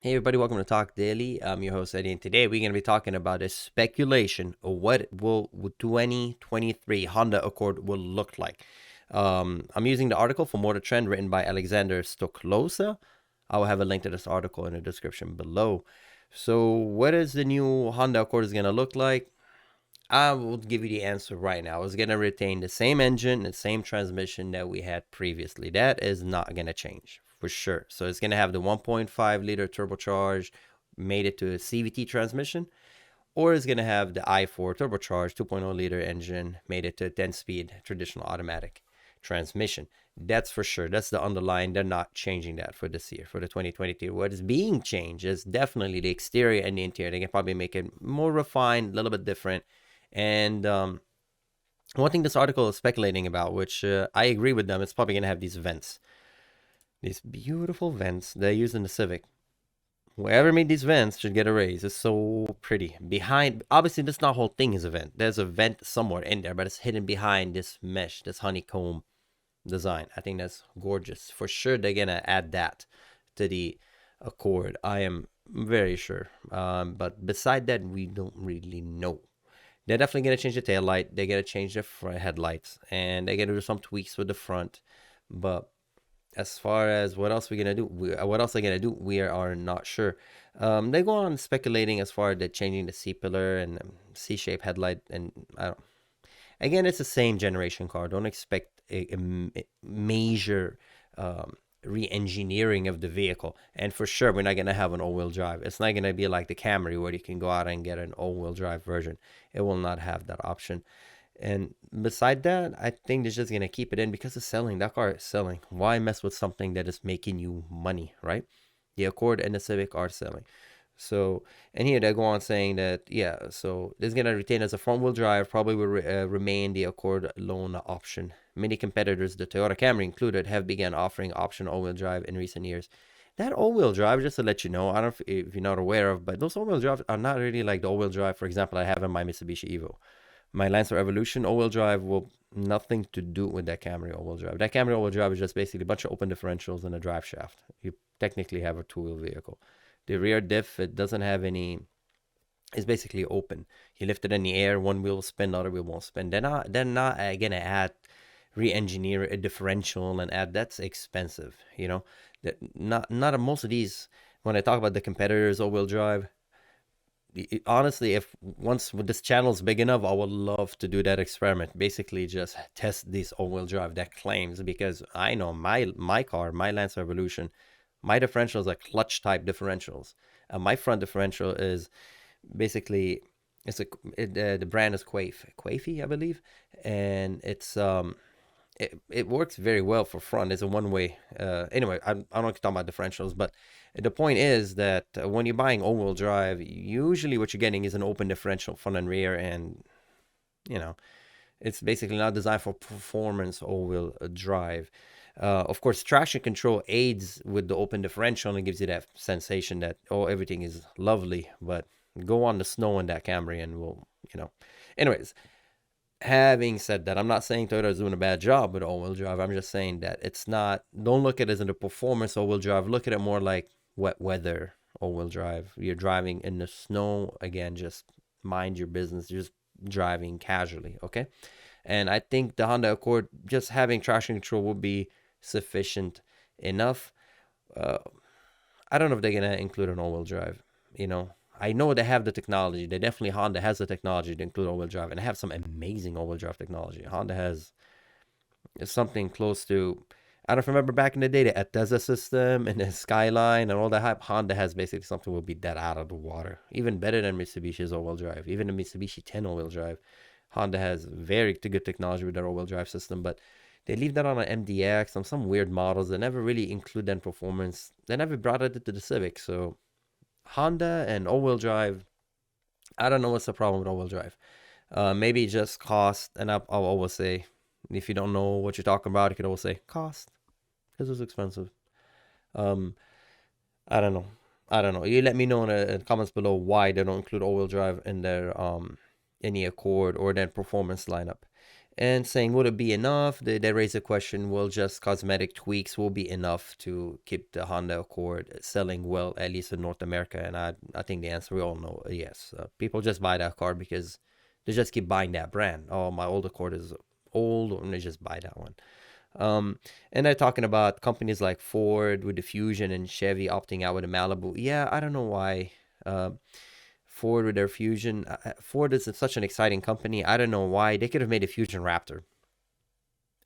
Hey everybody, welcome to Talk Daily. I'm your host Eddie, and today we're going to be talking about a speculation of what will 2023 Honda Accord will look like. I'm using the article from Motor Trend written by Alexander Stoklosa. I will have a link to this article in the description below. So, what is the new Honda Accord is going to look like? I will give you the answer right now. It's going to retain the same engine and same transmission that we had previously. That is not going to change for sure. So it's going to have the 1.5 liter turbocharged, made it to a CVT transmission, or it's going to have the i4 turbocharged 2.0 liter engine, made it to a 10 speed traditional automatic transmission. That's for sure. That's the underlying. They're not changing that for this year, for the 2022. What is being changed is definitely the exterior and the interior. They can probably make it more refined, a little bit different. And one thing this article is speculating about, which I agree with them, it's probably going to have these vents. These beautiful vents they use in the Civic. Whoever made these vents should get a raise. It's so pretty. Behind, obviously, this not whole thing is a vent. There's a vent somewhere in there, but it's hidden behind this mesh, this honeycomb design. I think that's gorgeous. For sure, they're going to add that to the Accord. I am very sure. But beside that, we don't really know. They're definitely going to change the tail light. They're going to change the front headlights, and they're going to do some tweaks with the front. But as far as what else we're going to do, what else they're going to do, we are not sure. They go on speculating as far as the changing the C-pillar and C-shaped headlight. And I don't, again, it's the same generation car. Don't expect a major re-engineering of the vehicle. And for sure, we're not going to have an all-wheel drive. It's not going to be like the Camry where you can go out and get an all-wheel drive version. It will not have that option. And beside that, I think they're just going to keep it in because it's selling. That car is selling. Why mess with something that is making you money, right? The Accord and the Civic are selling. So, and here they go on saying that, yeah, so this is going to retain as a front wheel drive, probably will remain the Accord loan option. Many competitors, the Toyota Camry included, have begun offering optional all wheel drive in recent years. That all wheel drive, just to let you know, I don't know if you're not aware of, but those all wheel drives are not really like the all wheel drive, for example, I have in my Mitsubishi Evo. My Lancer Evolution all wheel drive will nothing to do with that Camry all wheel drive. That Camry all wheel drive is just basically a bunch of open differentials and a drive shaft. You technically have a two wheel vehicle. The rear diff, it doesn't have any. It's basically open. You lift it in the air, one wheel will spin, the other wheel won't spin. They're not gonna add re-engineer a differential and add. That's expensive. That not most of these. When I talk about the competitors all-wheel drive, honestly, if once this channel is big enough, I would love to do that experiment. Basically, just test these all-wheel drive that claims, because I know my car, my Lancer Evolution, my differentials are clutch type differentials. My front differential is basically the brand is Quafy, I believe, and it works very well for front. It's a one way. Anyway, I don't know if you're talking about differentials, but the point is that when you're buying all-wheel drive, usually what you're getting is an open differential front and rear, and you know it's basically not designed for performance all-wheel drive. Of course, traction control aids with the open differential and gives you that sensation that, oh, everything is lovely. But go on the snow in that Camry and Anyways, having said that, I'm not saying Toyota is doing a bad job with all-wheel drive. I'm just saying that it's not. Don't look at it as a performance all-wheel drive. Look at it more like wet weather all-wheel drive. You're driving in the snow again. Just mind your business. Just driving casually, okay? And I think the Honda Accord, just having traction control will be sufficient enough. Uh, I don't know if they're gonna include an all-wheel drive. I know they have the technology. They definitely Honda has the technology to include all-wheel drive, and they have some amazing all-wheel drive technology. Honda has something close to. I don't remember back in the day the Ateza system and the Skyline and all that hype. Honda has basically something will be dead out of the water, even better than Mitsubishi's all-wheel drive, even the Mitsubishi 10 all-wheel drive. Honda has very good technology with their all-wheel drive system, but they leave that on an MDX, on some weird models. They never really include that in performance. They never brought it to the Civic. So Honda and all-wheel drive, I don't know what's the problem with all-wheel drive. Maybe just cost, and I'll always say, if you don't know what you're talking about, you could always say cost, because it's expensive. Um, I don't know. I don't know. You let me know in the comments below why they don't include all-wheel drive in their any Accord or their performance lineup. and saying, would it be enough? They raise a question, will just cosmetic tweaks will be enough to keep the Honda Accord selling well, at least in North America? And I think the answer we all know, yes. People just buy that car because they just keep buying that brand. Oh, my old Accord is old, and they just buy that one. And they're talking about companies like Ford with the Fusion and Chevy opting out with the Malibu. Yeah, I don't know why. Ford with their Fusion. Ford is such an exciting company. I don't know why. They could have made a Fusion Raptor,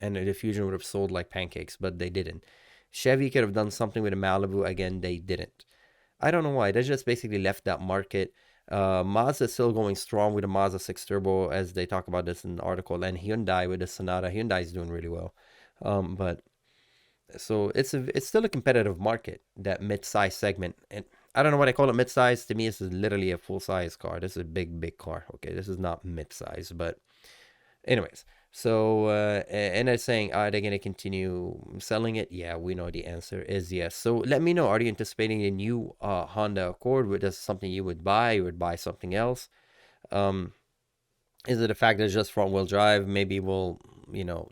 and the Fusion would have sold like pancakes, but they didn't. Chevy could have done something with a Malibu. Again, they didn't. I don't know why. They just basically left that market. Mazda is still going strong with the Mazda 6 Turbo, as they talk about this in the article, and Hyundai with the Sonata. Hyundai is doing really well. But so it's still a competitive market, that mid-size segment. And I don't know what I call it mid-size. To me, this is literally a full-size car. This is a big car. Okay, this is not mid-size. But anyways, so and they're saying, are they going to continue selling it? Yeah, we know the answer is yes. So let me know, are you anticipating a new Honda Accord? Is this something you would buy? You would buy something else? Um, is it a fact that it's just front wheel drive? Maybe will,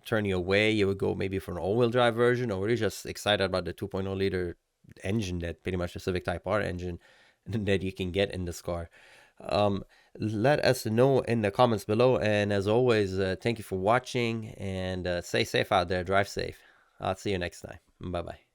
turn you away. You would go maybe for an all wheel drive version, or are you just excited about the 2.0 liter engine, that pretty much the Civic Type R engine that you can get in this car? Um, Let us know in the comments below. And as always, thank you for watching, and stay safe out there. Drive safe. I'll see you next time. Bye bye.